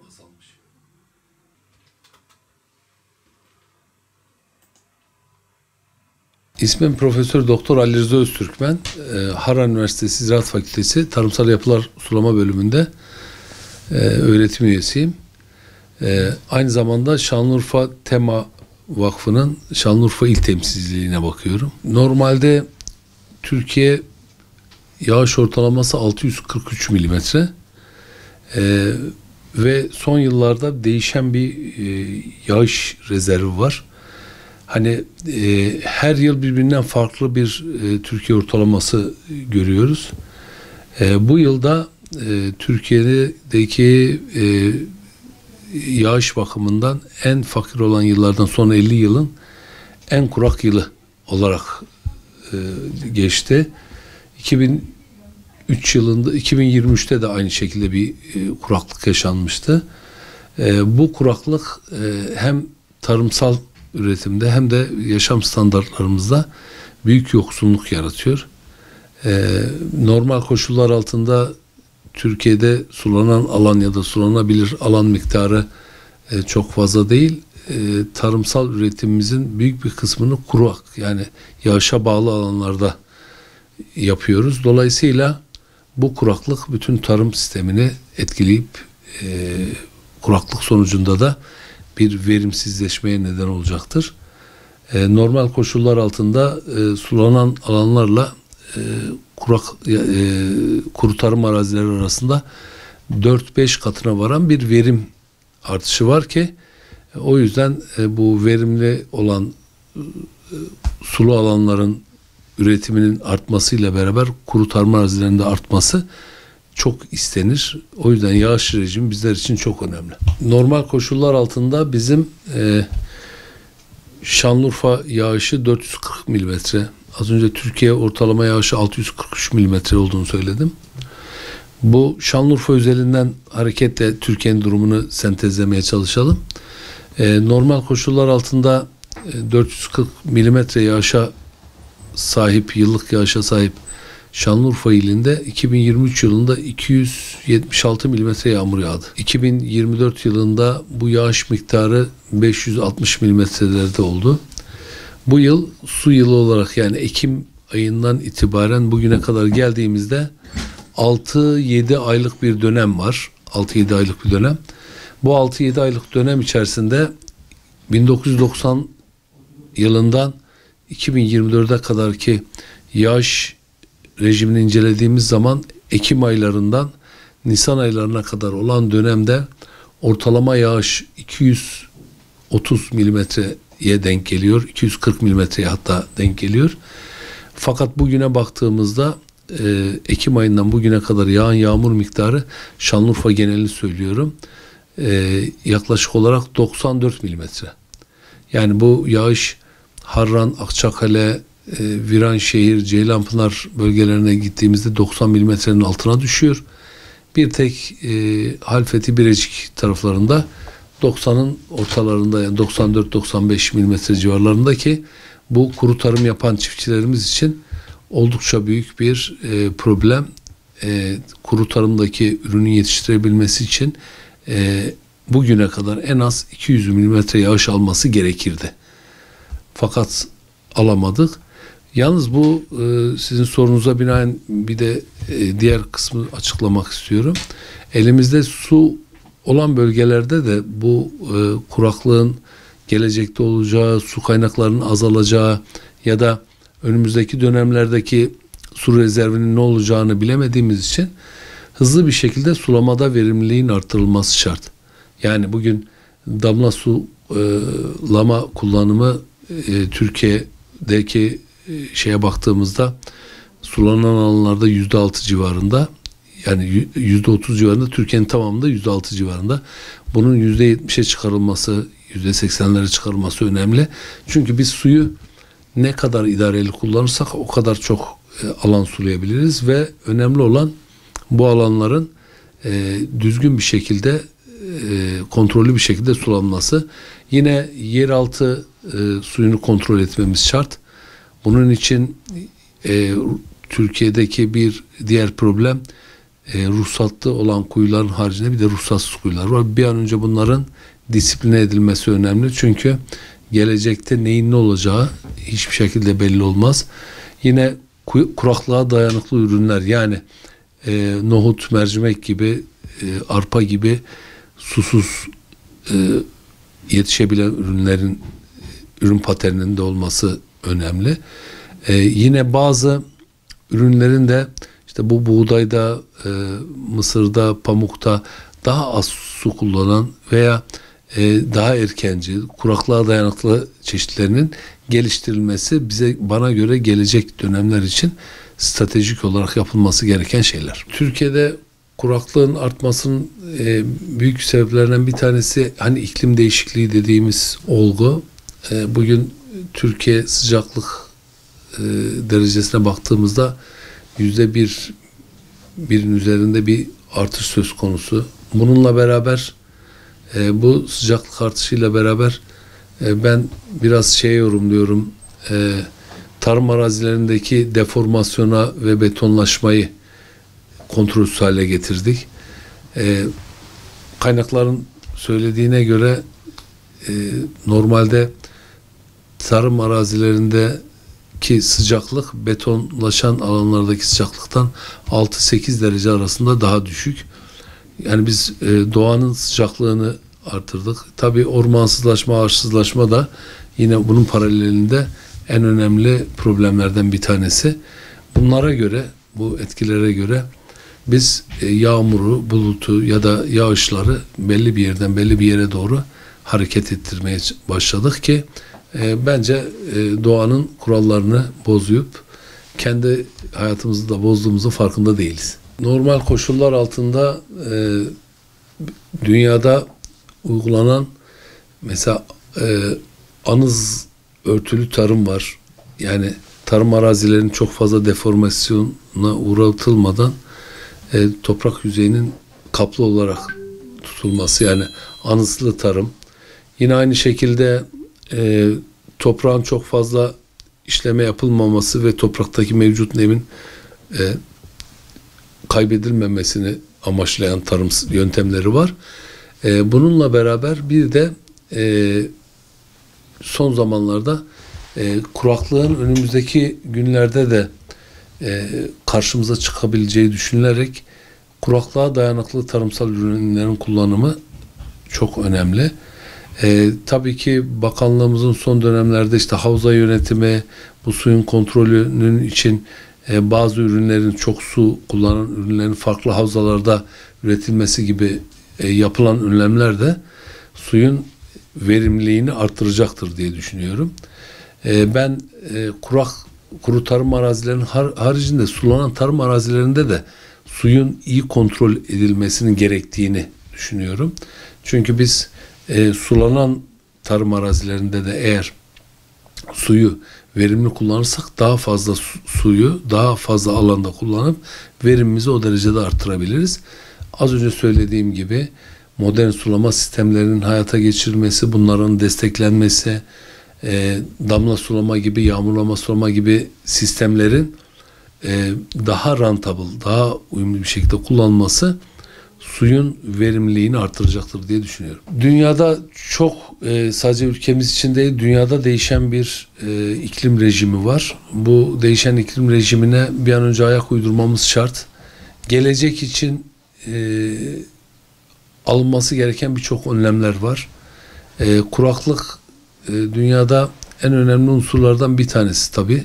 azalmış. İsmim Profesör Doktor Ali Rıza Öztürkmen. Harran Üniversitesi Ziraat Fakültesi Tarımsal Yapılar Sulama Bölümünde öğretim üyesiyim. Aynı zamanda Şanlıurfa Tema Vakfı'nın Şanlıurfa İl Temsilciliğine bakıyorum. Normalde Türkiye yağış ortalaması 643 milimetre ve son yıllarda değişen bir yağış rezervi var. Hani her yıl birbirinden farklı bir Türkiye ortalaması görüyoruz. Bu yılda Türkiye'deki yağış bakımından en fakir olan yıllardan son 50 yılın en kurak yılı olarak geçti. 2003 yılında, 2023'te de aynı şekilde bir kuraklık yaşanmıştı. Bu kuraklık hem tarımsal üretimde hem de yaşam standartlarımızda büyük yoksunluk yaratıyor. Normal koşullar altında Türkiye'de sulanan alan ya da sulanabilir alan miktarı çok fazla değil. Tarımsal üretimimizin büyük bir kısmını kurak, yani yağışa bağlı alanlarda yapıyoruz. Dolayısıyla bu kuraklık bütün tarım sistemini etkileyip kuraklık sonucunda da bir verimsizleşmeye neden olacaktır. Normal koşullar altında sulanan alanlarla kuru tarım arazileri arasında 4-5 katına varan bir verim artışı var ki o yüzden bu verimli olan sulu alanların üretiminin artmasıyla beraber kuru tarım arazilerinde artması çok istenir. O yüzden yağış rejimi bizler için çok önemli. Normal koşullar altında bizim Şanlıurfa yağışı 440 milimetre. Az önce Türkiye ortalama yağışı 643 milimetre olduğunu söyledim. Bu Şanlıurfa özelinden hareketle Türkiye'nin durumunu sentezlemeye çalışalım. Normal koşullar altında 440 milimetre yağışa sahip, yıllık yağışa sahip Şanlıurfa ilinde 2023 yılında 276 milimetre yağmur yağdı. 2024 yılında bu yağış miktarı 560 milimetrelerde oldu. Bu yıl su yılı olarak, yani Ekim ayından itibaren bugüne kadar geldiğimizde 6-7 aylık bir dönem var. 6-7 aylık bir dönem. Bu 6-7 aylık dönem içerisinde 1990 yılından 2024'e kadar ki yağış rejimini incelediğimiz zaman Ekim aylarından Nisan aylarına kadar olan dönemde ortalama yağış 230 milimetreye denk geliyor. 240 milimetreye hatta denk geliyor. Fakat bugüne baktığımızda Ekim ayından bugüne kadar yağan yağmur miktarı, Şanlıurfa genelini söylüyorum, yaklaşık olarak 94 milimetre. Yani bu yağış Harran, Akçakale, Viranşehir, Ceylanpınar bölgelerine gittiğimizde 90 milimetrenin altına düşüyor. Bir tek Halfeti, Birecik taraflarında 90'ın ortalarında, yani 94-95 milimetre civarlarında ki bu kuru tarım yapan çiftçilerimiz için oldukça büyük bir problem. Kuru tarımdaki ürünü yetiştirebilmesi için bugüne kadar en az 200 milimetre yağış alması gerekirdi. Fakat alamadık. Yalnız bu sizin sorunuza binaen bir de diğer kısmı açıklamak istiyorum. Elimizde su olan bölgelerde de bu kuraklığın gelecekte olacağı, su kaynaklarının azalacağı ya da önümüzdeki dönemlerdeki su rezervinin ne olacağını bilemediğimiz için hızlı bir şekilde sulamada verimliliğin artırılması şart. Yani bugün damla sulama kullanımı Türkiye'deki şeye baktığımızda sulanan alanlarda %6 civarında, yani %30 civarında, Türkiye'nin tamamında %6 civarında. Bunun %70'e çıkarılması, %80'lere çıkarılması önemli. Çünkü biz suyu ne kadar idareli kullanırsak o kadar çok alan sulayabiliriz ve önemli olan bu alanların düzgün bir şekilde, kontrollü bir şekilde sulanması. Yine yeraltı suyunu kontrol etmemiz şart. Bunun için Türkiye'deki bir diğer problem ruhsatlı olan kuyuların haricinde bir de ruhsatsız kuyular var. Bir an önce bunların disipline edilmesi önemli. Çünkü gelecekte neyin ne olacağı hiçbir şekilde belli olmaz. Yine kuraklığa dayanıklı ürünler, yani nohut, mercimek gibi, arpa gibi susuz yetişebilen ürünlerin ürün paterninde olması önemli. Yine bazı ürünlerin de işte bu buğdayda, mısırda, pamukta daha az su kullanan veya daha erkenci, kuraklığa dayanıklı çeşitlerinin geliştirilmesi bana göre gelecek dönemler için stratejik olarak yapılması gereken şeyler. Türkiye'de kuraklığın artmasının büyük sebeplerinden bir tanesi hani iklim değişikliği dediğimiz olgu. Bugün Türkiye sıcaklık derecesine baktığımızda birin üzerinde bir artış söz konusu. Bununla beraber bu sıcaklık artışıyla beraber ben biraz yorumluyorum. Tarım arazilerindeki deformasyona ve betonlaşmayı kontrolsüz hale getirdik. Kaynakların söylediğine göre normalde tarım arazilerindeki sıcaklık betonlaşan alanlardaki sıcaklıktan 6-8 derece arasında daha düşük. Yani biz doğanın sıcaklığını artırdık. Tabii ormansızlaşma, ağaçsızlaşma da yine bunun paralelinde en önemli problemlerden bir tanesi. Bunlara göre, bu etkilere göre biz yağmuru, bulutu ya da yağışları belli bir yerden belli bir yere doğru hareket ettirmeye başladık ki bence doğanın kurallarını bozup kendi hayatımızı da bozduğumuzun farkında değiliz. Normal koşullar altında dünyada uygulanan mesela anız örtülü tarım var. Yani tarım arazilerinin çok fazla deformasyona uğratılmadan toprak yüzeyinin kaplı olarak tutulması, yani anızlı tarım. Yine aynı şekilde toprağın çok fazla işleme yapılmaması ve topraktaki mevcut nemin kaybedilmemesini amaçlayan tarım yöntemleri var. Bununla beraber bir de son zamanlarda kuraklığın önümüzdeki günlerde de karşımıza çıkabileceği düşünülerek kuraklığa dayanıklı tarımsal ürünlerin kullanımı çok önemli. Tabii ki bakanlığımızın son dönemlerde işte havza yönetimi, bu suyun kontrolünün için bazı ürünlerin, çok su kullanan ürünlerin farklı havzalarda üretilmesi gibi yapılan önlemler de suyun verimliliğini artıracaktır diye düşünüyorum. Ben kuru tarım arazilerinin haricinde sulanan tarım arazilerinde de suyun iyi kontrol edilmesinin gerektiğini düşünüyorum. Çünkü biz sulanan tarım arazilerinde de eğer suyu verimli kullanırsak daha fazla suyu daha fazla alanda kullanıp verimimizi o derecede arttırabiliriz. Az önce söylediğim gibi modern sulama sistemlerinin hayata geçirilmesi, bunların desteklenmesi, damla sulama gibi, yağmurlama sulama gibi sistemlerin daha rentable, daha uyumlu bir şekilde kullanılması suyun verimliliğini artıracaktır diye düşünüyorum. Dünyada çok, sadece ülkemiz için değil, dünyada değişen bir iklim rejimi var. Bu değişen iklim rejimine bir an önce ayak uydurmamız şart. Gelecek için alınması gereken birçok önlemler var. Kuraklık dünyada en önemli unsurlardan bir tanesi tabii.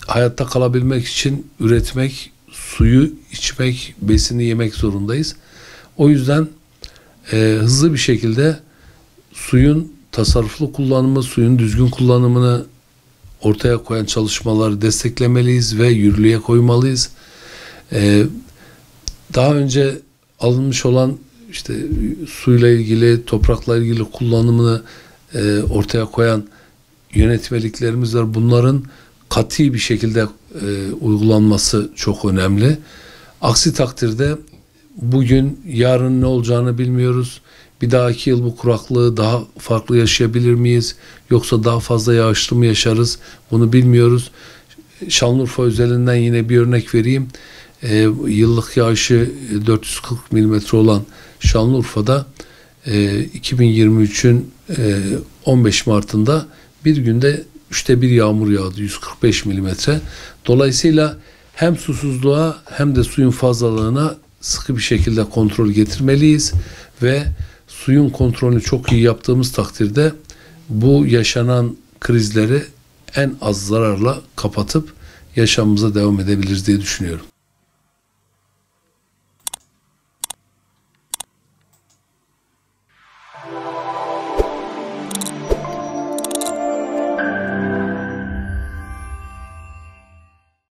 Hayatta kalabilmek için üretmek, suyu içmek, besini yemek zorundayız. O yüzden hızlı bir şekilde suyun tasarruflu kullanımı, suyun düzgün kullanımını ortaya koyan çalışmaları desteklemeliyiz ve yürürlüğe koymalıyız. Daha önce alınmış olan işte suyla ilgili, toprakla ilgili kullanımını ortaya koyan yönetmeliklerimiz var. Bunların katı bir şekilde uygulanması çok önemli. Aksi takdirde bugün, yarın ne olacağını bilmiyoruz. Bir dahaki yıl bu kuraklığı daha farklı yaşayabilir miyiz? Yoksa daha fazla yağışlı mı yaşarız? Bunu bilmiyoruz. Şanlıurfa özelinden yine bir örnek vereyim. yıllık yağışı 440 milimetre olan Şanlıurfa'da 2023'ün 15 Mart'ında bir günde 1/3 yağmur yağdı, 145 milimetre. Dolayısıyla hem susuzluğa hem de suyun fazlalığına sıkı bir şekilde kontrol getirmeliyiz ve suyun kontrolünü çok iyi yaptığımız takdirde bu yaşanan krizleri en az zararla kapatıp yaşamımıza devam edebiliriz diye düşünüyorum.